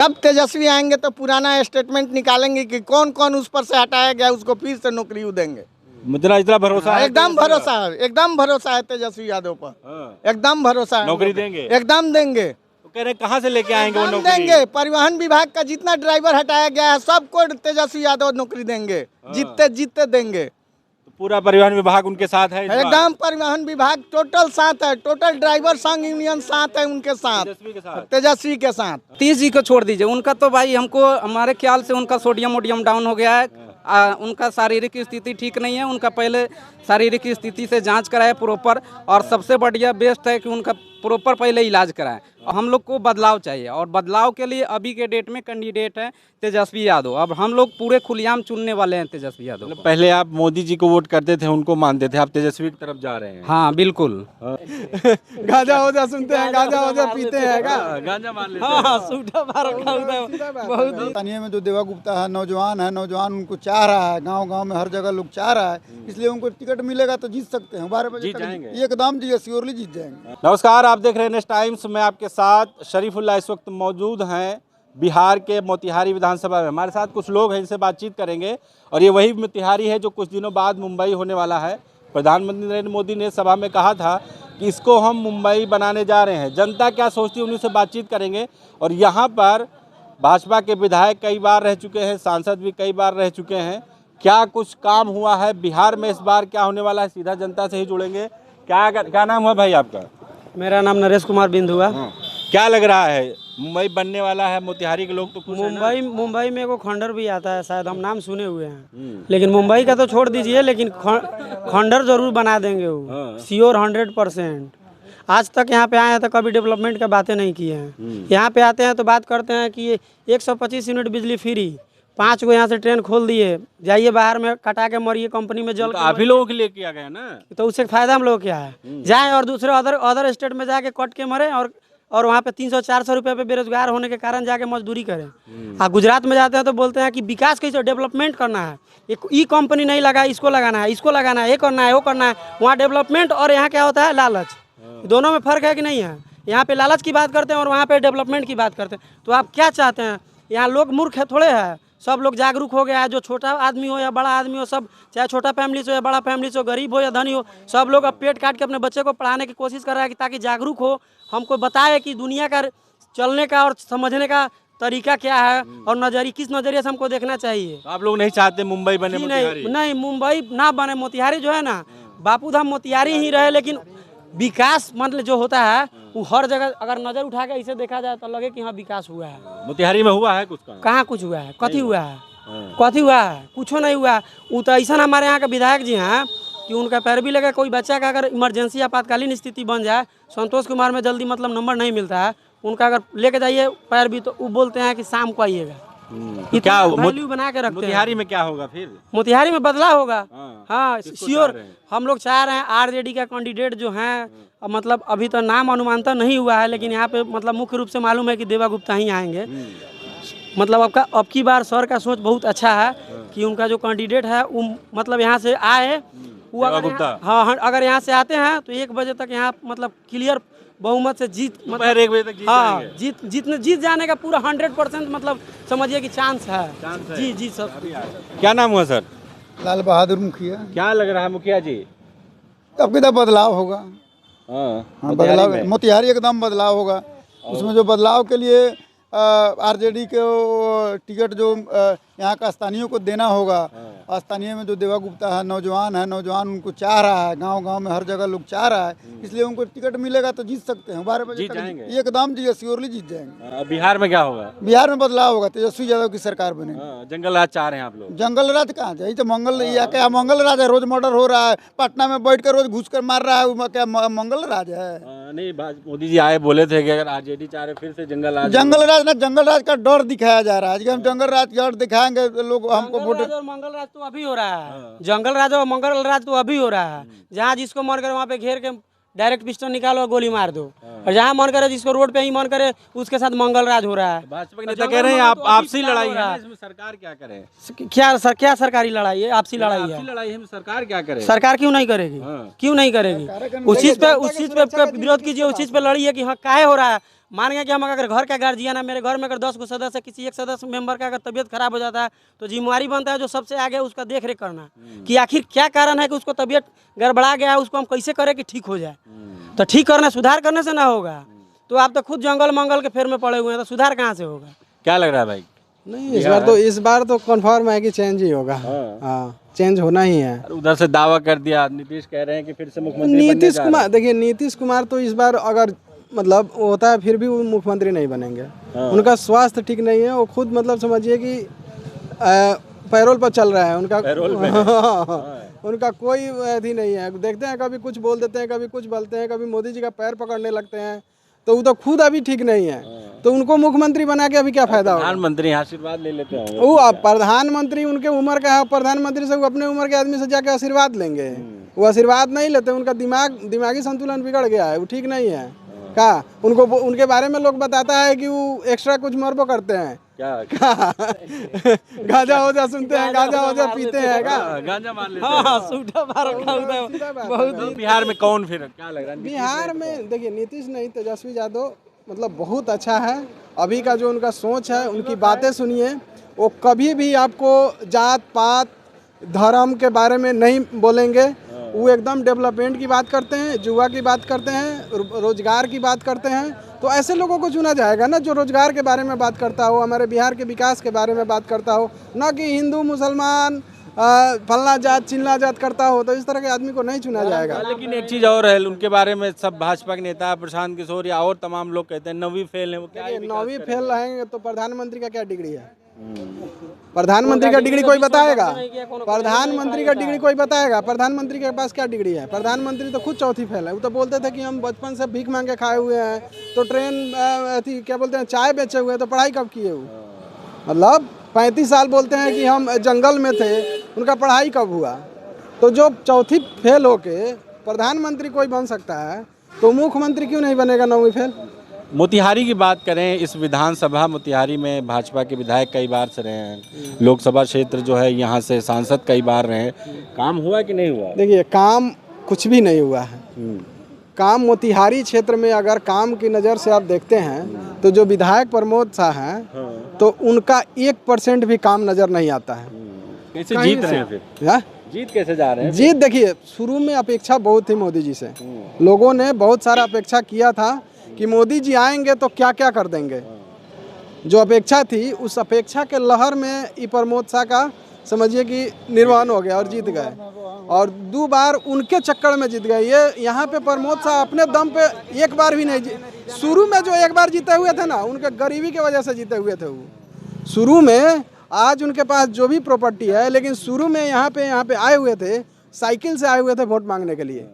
अब तेजस्वी आएंगे तो पुराना स्टेटमेंट निकालेंगे कि कौन कौन उस पर से हटाया गया, उसको फिर से नौकरी देंगे। मुझे इतना भरोसा है, एकदम भरोसा है, एकदम भरोसा है तेजस्वी यादव पर, एकदम भरोसा है। नौकरी देंगे, एकदम देंगे। तो कह रहे कहाँ से लेके आएंगे वो नौकरी? देंगे। परिवहन विभाग का जितना ड्राइवर हटाया गया है सबको तेजस्वी यादव नौकरी देंगे, जीतते जीतते देंगे। तो पूरा परिवहन विभाग उनके साथ है इस बार? एकदम परिवहन विभाग टोटल साथ है, टोटल ड्राइवर संघ यूनियन साथ है उनके साथ, तेजस्वी के साथ। तीस जी को छोड़ दीजिए, उनका तो भाई हमको हमारे ख्याल से उनका सोडियम वोडियम डाउन हो गया है। उनका शारीरिक स्थिति ठीक नहीं है। उनका पहले शारीरिक स्थिति से जांच कराए प्रॉपर, और सबसे बढ़िया बेस्ट है कि उनका प्रॉपर पहले इलाज कराएं। हम लोग को बदलाव चाहिए, और बदलाव के लिए अभी के डेट में कैंडिडेट है तेजस्वी यादव। अब हम लोग पूरे खुलेआम चुनने वाले हैं तेजस्वी यादव। मतलब पहले आप मोदी जी को वोट करते थे, उनको मानते थे, आप तेजस्वी की तरफ जा रहे हैं? हाँ बिल्कुल। गांजा होजा सुनते हैं, गांजा होजा पीते हैं का? गांजा मान लेते हाँ, सूटा बार का होता है बहुत। स्थानीय में जो देवा गुप्ता है, नौजवान उनको चाह रहा है, गांव-गांव में हर जगह लोग चाह रहा है, इसलिए उनको टिकट मिलेगा तो जीत सकते हैं। 12 बजे तक एकदम जी श्योरली जीत जाएंगे। नमस्कार, आप देख रहे हैं नेक्स्ट टाइम्स। मैं आपके साथ शरीफुल्लाह इस वक्त मौजूद हैं बिहार के मोतिहारी विधानसभा में। हमारे साथ कुछ लोग हैं, इनसे बातचीत करेंगे। और ये वही मोतिहारी है जो कुछ दिनों बाद मुंबई होने वाला है। प्रधानमंत्री नरेंद्र मोदी ने सभा में कहा था कि इसको हम मुंबई बनाने जा रहे हैं। जनता क्या सोचती है उन्हीं से बातचीत करेंगे। और यहाँ पर भाजपा के विधायक कई बार रह चुके हैं, सांसद भी कई बार रह चुके हैं। क्या कुछ काम हुआ है बिहार में, इस बार क्या होने वाला है, सीधा जनता से ही जुड़ेंगे। क्या नाम हुआ भाई आपका? मेरा नाम नरेश कुमार बिंद हुआ। क्या लग रहा है, मुंबई बनने वाला है? मोतिहारी के लोग तो खुश हैं ना? मुंबई में एक खंडर भी आता है, शायद हम नाम सुने हुए हैं, लेकिन मुंबई का तो छोड़ दीजिए, लेकिन खंडर जरूर बना देंगे वो, श्योर 100%। आज तक यहाँ पे आए हैं तो कभी डेवलपमेंट का बातें नहीं की हैं। यहाँ पे आते हैं तो बात करते हैं कि 125 यूनिट बिजली फ्री, 5 को यहाँ से ट्रेन खोल दिए, जाइए बाहर में कटा के मरिए, कंपनी में जल। आप ही लोगों के लिए किया गया ना, तो उससे फायदा हम लोग क्या है? जाएं और दूसरे अदर स्टेट में जाके कट के मरे, और वहाँ पे 300-400 रुपये पे बेरोजगार होने के कारण जाके मजदूरी करें। गुजरात में जाते हैं तो बोलते हैं कि विकास कैसे, डेवलपमेंट करना है, ई कंपनी नहीं लगा, इसको लगाना है, इसको लगाना है, ये करना है, वो करना है। वहाँ डेवलपमेंट और यहाँ क्या होता है, लालच। दोनों में फर्क है कि नहीं है? यहाँ पे लालच की बात करते हैं और वहाँ पे डेवलपमेंट की बात करते हैं। तो आप क्या चाहते हैं? यहाँ लोग मूर्ख है थोड़े है, सब लोग जागरूक हो गया है। जो छोटा आदमी हो या बड़ा आदमी हो, सब, चाहे छोटा फैमिली से हो या बड़ा फैमिली से हो, गरीब हो या धनी हो, सब लोग अब पेट काट के अपने बच्चे को पढ़ाने की कोशिश कर रहा है कि ताकि जागरूक हो, हमको बताए कि दुनिया का चलने का और समझने का तरीका क्या है, और नजरिया किस नजरिए से हमको देखना चाहिए। आप लोग नहीं चाहते मुंबई बने? नहीं, मुंबई ना बने, मोतिहारी जो है ना, बापूधाम मोतिहारी ही रहे, लेकिन विकास मतलब जो होता है वो हर जगह अगर नजर उठा के इसे देखा जाए तो लगे कि हाँ विकास हुआ है। मोतिहारी में हुआ है कुछ? कहाँ कुछ हुआ है? कथी हुआ है? कथी हुआ है? कुछ नहीं हुआ। वो तो ऐसा हमारे यहाँ के विधायक जी हैं कि उनका पैरवी लगे, कोई बच्चा का अगर इमरजेंसी आपातकालीन स्थिति बन जाए, संतोष कुमार में जल्दी मतलब नंबर नहीं मिलता है, उनका अगर लेके जाइए पैरवी तो वो बोलते हैं कि शाम को आइएगा। क्या वैल्यू बना के रखते हैं। मोतिहारी में क्या होगा फिर? मोतिहारी में बदलाव होगा। हाँ श्योर, हम लोग चाह रहे हैं। आरजेडी का कैंडिडेट जो हैं, मतलब अभी तो नाम अनुमानता नहीं हुआ है, लेकिन यहाँ पे मतलब मुख्य रूप से मालूम है कि देवा गुप्ता ही आएंगे। मतलब अब की बार सर का सोच बहुत अच्छा है कि उनका जो कैंडिडेट है वो मतलब यहाँ से आए, वो अगर यहाँ से आते हैं तो 1 बजे तक यहाँ मतलब क्लियर बहुमत से जीत, मतलब 1 बजे तक जीत जाएंगे। जीत जाने का पूरा 100% मतलब समझिए कि चांस है। जी सर। क्या नाम हुआ सर? लाल बहादुर मुखिया। क्या लग रहा है मुखिया जी? अब कितना बदलाव होगा? हाँ, बदलाव, मोतिहारी एकदम बदलाव होगा। उसमें जो बदलाव के लिए आरजेडी के टिकट जो यहाँ का स्थानीयों को देना होगा। स्थानीय में जो देवा गुप्ता है, नौजवान उनको चाह रहा है, गांव-गांव में हर जगह लोग चाह रहा है, इसलिए उनको टिकट मिलेगा तो जीत सकते हैं। 12 बजे तक एकदम जी श्योरली जीत जाएंगे। बिहार में क्या होगा? बिहार में बदलाव होगा, तेजस्वी यादव की सरकार बनेगी। जंगल राज चाह रहे हैं आप लोग? जंगल राज कहाँ जाए? तो मंगल राज है, रोज मर्डर हो रहा है, पटना में बैठ कर रोज घुस कर मार रहा है, क्या मंगल राज है? नहीं, मोदी जी आए बोले थे कि अगर आरजेडी चाह रहे फिर से जंगल राज जंगल राज का डर दिखाया जा रहा है। हम जंगल राज का डर दिखाएंगे लोग हमको वोट। मंगल राज तो अभी हो रहा है, जंगल राज और मंगल राज तो अभी हो रहा है। जहाँ जिसको मन करे वहाँ पे घेर के डायरेक्ट पिस्टल निकालो और गोली मार दो, और जहाँ मन करे जिसको रोड पे ही मन करे उसके साथ मंगल राज हो रहा है। भाजपा के नेता कह रहे हैं आपसी लड़ाई है, इसमें सरकार क्या करे? क्या सरकारी लड़ाई है? आपसी लड़ाई है। लड़ाई है, सरकार क्या करे? सरकार क्यों नहीं करेगी? क्यों नहीं करेगी? उस चीज पे विरोध कीजिए, उस चीज पे लड़िए कि हाँ काहे हो रहा है। मान गया कि हम अगर घर का गार्जियन है, मेरे घर में अगर 10 को सदस्य है, किसी एक सदस्य मेंबर का अगर तबीयत खराब हो जाता है तो जिम्मेवारी बनता है जो सबसे आगे उसका देख रेख करना, कि आखिर क्या कारण है कि उसको तबीयत गड़बड़ा गया है, उसको हम कैसे करें कि ठीक हो जाए। तो ठीक करने सुधार करने से ना होगा, तो आप तो खुद जंगल मंगल के फेर में पड़े हुए हैं, तो सुधार कहाँ से होगा। क्या लग रहा है भाई? नहीं, इस बार तो कंफर्म है कि चेंज ही होगा। हाँ, चेंज होना ही है। उधर से दावा कर दिया, नीतीश कह रहे हैं कि फिर से मुख्यमंत्री बनने नीतीश जा कुमार, देखिए नीतीश कुमार तो इस बार अगर मतलब होता है फिर भी वो मुख्यमंत्री नहीं बनेंगे। उनका स्वास्थ्य ठीक नहीं है, वो खुद मतलब समझिए कि पैरोल पर चल रहा है उनका। उनका कोई अथी नहीं है, देखते हैं कभी कुछ बोल देते हैं, कभी कुछ बोलते हैं, कभी मोदी जी का पैर पकड़ने लगते हैं, तो वो तो खुद अभी ठीक नहीं है, तो उनको मुख्यमंत्री बना के अभी क्या फायदा होगा। प्रधानमंत्री आशीर्वाद ले लेते हैं वो अब प्रधानमंत्री उनके उम्र का है, प्रधानमंत्री से वो अपने उम्र के आदमी से जाके आशीर्वाद लेंगे, वो आशीर्वाद नहीं लेते, उनका दिमागी संतुलन बिगड़ गया है, वो ठीक नहीं है। का उनको उनके बारे में लोग बताता है कि वो एक्स्ट्रा कुछ मरबो करते हैं क्या गांजा हो जा सुनते हैं, गांजा हो जा पीते हैं का, गांजा मान लेते हाँ, सूटा मार रखा होता है बहुत। हैं। बिहार में कौन फिर क्या लग रहा है? बिहार में देखिए नीतीश नहीं, तेजस्वी यादव मतलब बहुत अच्छा है। अभी का जो उनका सोच है, उनकी बातें सुनिए, वो कभी भी आपको जात पात धर्म के बारे में नहीं बोलेंगे। वो एकदम डेवलपमेंट की बात करते हैं, युवा की बात करते हैं, रोजगार की बात करते हैं। तो ऐसे लोगों को चुना जाएगा ना जो रोजगार के बारे में बात करता हो, हमारे बिहार के विकास के बारे में बात करता हो, ना कि हिंदू मुसलमान फलना जात चिल्ला जात करता हो। तो इस तरह के आदमी को नहीं चुना जाएगा। लेकिन एक चीज और है, उनके बारे में सब भाजपा के नेता प्रशांत किशोर या और तमाम लोग कहते हैं 9वीं फेल है। वो क्या है? 9वीं फेल रहेंगे तो प्रधानमंत्री का क्या डिग्री है? प्रधानमंत्री का डिग्री कोई बताएगा? प्रधानमंत्री का डिग्री कोई बताएगा? प्रधानमंत्री के पास क्या डिग्री है? प्रधानमंत्री तो खुद चौथी फेल है। वो तो बोलते थे कि हम बचपन से भीख मांग के खाए हुए हैं, तो ट्रेन क्या बोलते हैं चाय बेचे हुए हैं, तो पढ़ाई कब किए वो? मतलब 35 साल बोलते हैं कि हम जंगल में थे, उनका पढ़ाई कब हुआ? तो जो चौथी फेल होके प्रधानमंत्री कोई बन सकता है, तो मुख्यमंत्री क्यों नहीं बनेगा 9वीं फेल? मोतिहारी की बात करें, इस विधानसभा मोतिहारी में भाजपा के विधायक कई बार से रहे हैं, लोकसभा क्षेत्र जो है यहाँ से सांसद कई बार रहे हैं, काम हुआ कि नहीं हुआ? देखिए काम कुछ भी नहीं हुआ है। काम मोतिहारी क्षेत्र में अगर काम की नज़र से आप देखते हैं तो जो विधायक प्रमोद शाह हैं तो उनका 1% भी काम नज़र नहीं आता है। कैसे जीत रहे हैं फिर? या? जीत कैसे जा रहे हैं? जीत देखिए, शुरू में अपेक्षा बहुत थी मोदी जी से, लोगों ने बहुत सारा अपेक्षा किया था कि मोदी जी आएंगे तो क्या क्या कर देंगे। जो अपेक्षा थी, उस अपेक्षा के लहर में ई प्रमोद शाह का समझिए कि निर्वहन हो गया और जीत गए, और 2 बार उनके चक्कर में जीत गए। ये यहाँ पे प्रमोद शाह अपने दम पे एक बार भी नहीं शुरू में जो एक बार जीते हुए थे ना, उनके गरीबी की वजह से जीते हुए थे वो शुरू में। आज उनके पास जो भी प्रॉपर्टी है, लेकिन शुरू में यहाँ पे आए हुए थे, साइकिल से आए हुए थे वोट मांगने के लिए।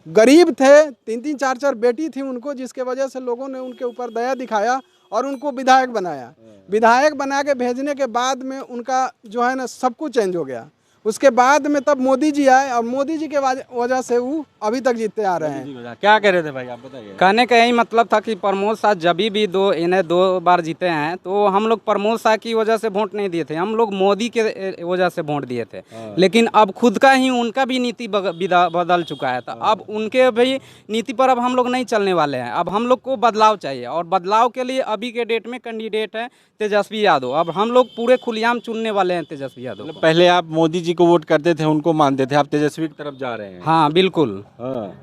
गरीब थे, 3-3 4-4 बेटी थी उनको, जिसके वजह से लोगों ने उनके ऊपर दया दिखाया और उनको विधायक बनाया। विधायक बना के भेजने के बाद में उनका जो है ना सब कुछ चेंज हो गया। उसके बाद में तब मोदी जी आए, और मोदी जी के वजह से वो अभी तक जीतते आ रहे हैं। क्या कह रहे थे भाई, आप बताइए। कहने का यही मतलब था कि प्रमोद शाह जब भी इन्हें 2 बार जीते हैं, तो हम लोग प्रमोद शाह की वजह से वोट नहीं दिए थे, हम लोग मोदी के वजह से वोट दिए थे। लेकिन अब खुद का ही उनका भी नीति बदल चुका है, तो अब उनके भी नीति पर अब हम लोग नहीं चलने वाले हैं। अब हम लोग को बदलाव चाहिए, और बदलाव के लिए अभी के डेट में कैंडिडेट है तेजस्वी यादव। अब हम लोग पूरे खुलेआम चुनने वाले हैं तेजस्वी यादव। पहले आप मोदी जी को वोट करते थे, उनको मानते थे, आप तेजस्वी की तरफ जा रहे हैं। हाँ बिल्कुल,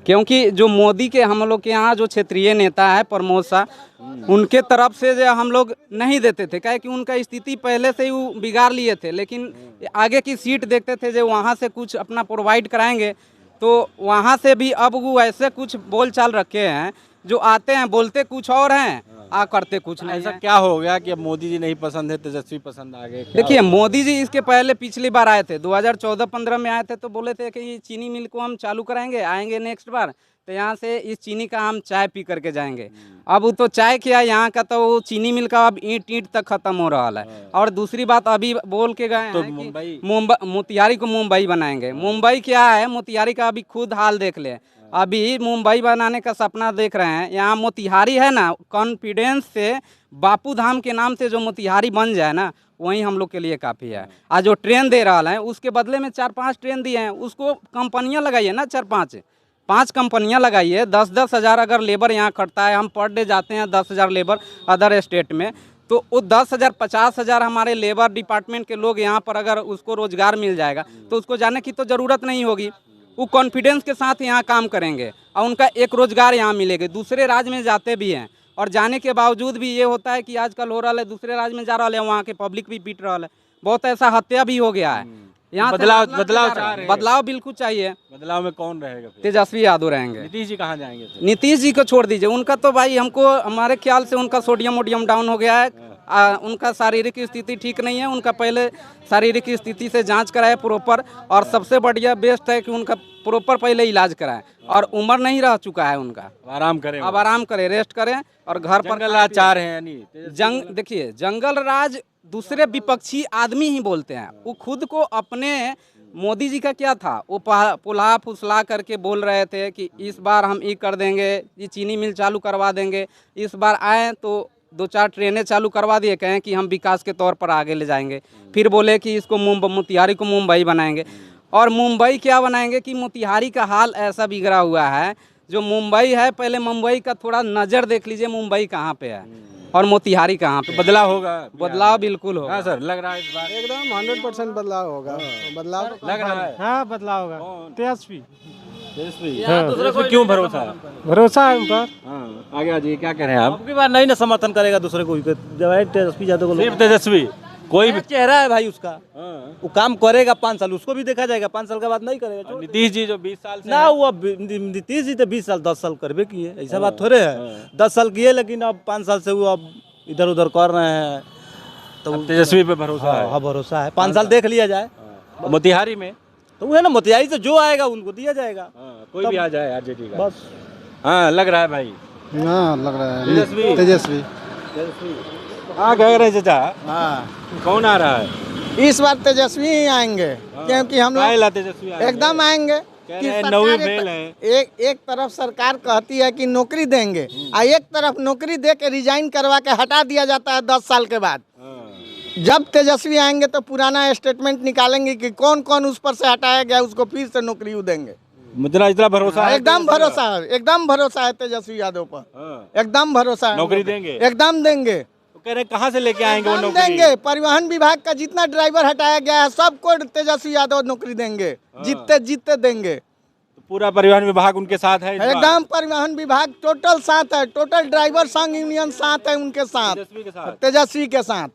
क्योंकि जो मोदी के हम लोग के यहाँ जो क्षेत्रीय नेता है प्रमोद शाह, उनके तरफ से जो हम लोग नहीं देते थे, क्या कि उनका स्थिति पहले से ही वो बिगाड़ लिए थे। लेकिन आगे की सीट देखते थे जो वहाँ से कुछ अपना प्रोवाइड कराएंगे, तो वहाँ से भी अब वो ऐसे कुछ बोल चाल रखे हैं, जो आते हैं बोलते कुछ और हैं, करते कुछ नहीं। ऐसा क्या हो गया कि अब मोदी जी नहीं पसंद है, तेजस्वी पसंद आ गए? देखिए, मोदी जी इसके पहले पिछली बार आए थे, 2014-15 में आए थे, तो बोले थे कि ये चीनी मिल को हम चालू कराएंगे, आएंगे नेक्स्ट बार, तो यहाँ से इस चीनी का हम चाय पी करके जाएंगे। अब वो तो चाय क्या, यहाँ का तो चीनी मिल का अब ईंट तक खत्म हो रहा है। और दूसरी बात अभी बोल के गए हैं कि मोतिहारी को मुंबई बनाएंगे। मुंबई क्या है, मोतिहारी का अभी खुद हाल देख ले। अभी मुंबई बनाने का सपना देख रहे हैं, यहाँ मोतिहारी है ना, कॉन्फिडेंस से बापू धाम के नाम से जो मोतिहारी बन जाए ना, वही हम लोग के लिए काफ़ी है। आज जो ट्रेन दे रहा है, उसके बदले में 4-5 ट्रेन दिए हैं, उसको कंपनियां लगाइए ना 4-5, 5 कंपनियां लगाइए, 10-10 हज़ार अगर लेबर यहाँ खटता है, हम पर डे जाते हैं 10,000 लेबर अदर स्टेट में, तो वो 10,000 50,000 हमारे लेबर डिपार्टमेंट के लोग यहाँ पर अगर उसको रोजगार मिल जाएगा तो उसको जाने की तो ज़रूरत नहीं होगी। वो कॉन्फिडेंस के साथ यहाँ काम करेंगे और उनका एक रोजगार यहाँ मिलेगा। दूसरे राज्य में जाते भी हैं और जाने के बावजूद भी ये होता है कि आजकल हो रहा है, दूसरे राज्य में जा रहा है, वहाँ के पब्लिक भी पीट रहा है, बहुत ऐसा हत्या भी हो गया है। यहाँ बदलाव बिल्कुल चाहिए। बदलाव में कौन रहेगा फिर? तेजस्वी यादव रहेंगे। नीतीश जी कहाँ जाएंगे फिर? नीतीश जी को छोड़ दीजिए, उनका तो भाई हमको हमारे ख्याल से उनका सोडियम वोडियम डाउन हो गया है। उनका शारीरिक स्थिति ठीक नहीं है। उनका पहले शारीरिक स्थिति से जांच कराए प्रॉपर, और सबसे बढ़िया बेस्ट है कि उनका प्रॉपर पहले इलाज कराएं। और उम्र नहीं रह चुका है उनका, आराम करें, अब आराम करें, रेस्ट करें और घर पर। जंगल राज चाह रहे हैं यानी देखिए जंगल राज दूसरे विपक्षी आदमी ही बोलते हैं। वो खुद को अपने मोदी जी का क्या था, वो पुलाह फुसला करके बोल रहे थे कि इस बार हम ये कर देंगे, ये चीनी मिल चालू करवा देंगे, इस बार आए तो 2-4 ट्रेनें चालू करवा दिए, कहें कि हम विकास के तौर पर आगे ले जाएंगे। फिर बोले कि इसको मोतिहारी को मुंबई बनाएंगे, और मुंबई क्या बनाएंगे कि मोतिहारी का हाल ऐसा बिगड़ा हुआ है। जो मुंबई है, पहले मुंबई का थोड़ा नज़र देख लीजिए, मुंबई कहाँ पे है और मोतिहारी कहाँ पे। बदलाव होगा, बदलाव बिल्कुल होगा। हाँ सर, लग रहा है इस बार एकदम 100% बदलाव होगा। बदलाव लग रहा है। हाँ बदलाव होगा। तेजस्वी दूसरे को क्यों भरोसा है? भरोसा है उन पर। हाँ, आगे आ जाइए, क्या कह रहे हैं आप? बार नहीं ना समर्थन करेगा दूसरे को, तेजस्वी यादव को। सिर्फ तेजस्वी, कोई भी चेहरा है भाई उसका, हाँ। वो काम करेगा 5 साल, उसको भी देखा जाएगा, 5 साल के बाद नहीं करेगा। और नीतीश जी जो 20 साल से ना वो नीतीश जी तो 20 साल 10 साल करबे किए, ऐसा बात थोड़े है। 10 साल किए, लेकिन अब 5 साल से वो अब इधर उधर कर रहे हैं, तो तेजस्वी पे भरोसा है। हाँ भरोसा है, 5 साल देख लिया जाए। मोतिहारी में तो वो है ना, मोतिहारी से जो आएगा उनको दिया जाएगा। कोई भी आ जाए आरजेडी का, बस। हाँ लग रहा है भाई। हाँ लग रहा है तेजस्वी। तेजस्वी। हाँ कह रहे चाचा, हाँ कौन आ रहा है? इस बार तेजस्वी ही आएंगे, क्योंकि हम लोग तेजस्वी आएंगे? एकदम आएंगे। कह कि रहे हैं सरकार नौवीं फेल है। एक तरफ सरकार कहती है कि नौकरी देंगे, और एक तरफ नौकरी दे के रिजाइन करवा के हटा दिया जाता है 10 साल के बाद। जब तेजस्वी आएंगे तो पुराना स्टेटमेंट निकालेंगे कि कौन कौन उस पर से हटाया गया, उसको फिर से नौकरी देंगे। मुझे इतना भरोसा है, एकदम भरोसा है, एकदम भरोसा है तेजस्वी यादव पर, एकदम भरोसा है। नौकरी देंगे, एकदम देंगे। तो कह रहे कहाँ से लेके आएंगे वो नौकरी? देंगे। परिवहन विभाग का जितना ड्राइवर हटाया गया है सबको तेजस्वी यादव नौकरी देंगे, जीतते जीतते देंगे। तो पूरा परिवहन विभाग उनके साथ है इस बार? एकदम परिवहन विभाग टोटल साथ है, टोटल ड्राइवर संघ यूनियन साथ है उनके साथ, तेजस्वी के साथ। तेजस्वी के साथ।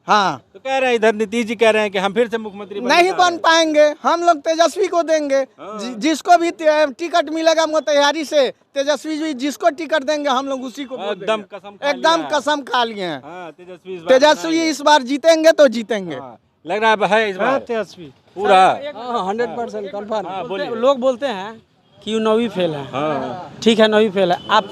हाँ तो कह रहे हैं इधर नीतीश जी कह रहे हैं कि हम फिर से मुख्यमंत्री नहीं बन पाएंगे, हम लोग तेजस्वी को देंगे। जिसको भी टिकट मिलेगा मोतिहारी से, तेजस्वी जी जिसको टिकट देंगे हम लोग उसी को एकदम कसम खा एकदम लिया है। कसम खा लिए हैं। हाँ, तेजस्वी इस बार जीतेंगे तो जीतेंगे। लग रहा है इस बार तेजस्वी पूरा। 100% कन्फर्म। हाँ, बोलिए। लोग बोलते हैं कि वो 9वीं फेल है। ठीक है 9वीं फेल है, आप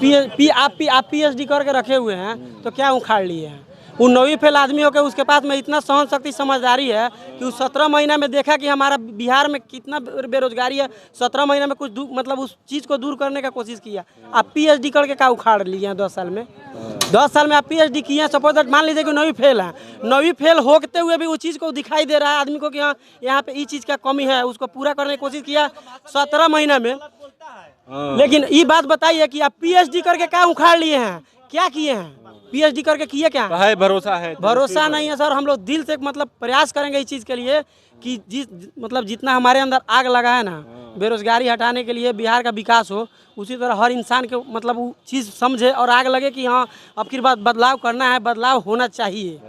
PhD करके रखे हुए हैं तो क्या उखाड़ लिए हैं? वो 9वीं फेल आदमी हो के उसके पास में इतना सहन शक्ति समझदारी है कि उस 17 महीना में देखा कि हमारा बिहार में कितना बेरोजगारी है, 17 महीना में कुछ मतलब उस चीज़ को दूर करने का कोशिश किया। आप PhD करके क्या उखाड़ लिए हैं 10 साल में? 10 साल में आप PhD किए हैं, सपोज दैट मान लीजिए कि 9वीं फेल है, 9वीं फेल होते हुए भी उस चीज़ को दिखाई दे रहा है आदमी को कि हाँ यहाँ पे इस चीज़ का कमी है, उसको पूरा करने की कोशिश किया 17 महीना में। लेकिन ये बात बताइए कि आप PhD करके क्या उखाड़ लिए हैं, क्या किए हैं? PhD करके किए क्या? है भरोसा है? भरोसा नहीं है सर। हम लोग दिल से मतलब प्रयास करेंगे इस चीज़ के लिए कि जितना हमारे अंदर आग लगा है ना बेरोजगारी हटाने के लिए, बिहार का विकास हो, उसी तरह हर इंसान के मतलब वो चीज़ समझे और आग लगे कि हाँ अब की बात बदलाव करना है, बदलाव होना चाहिए।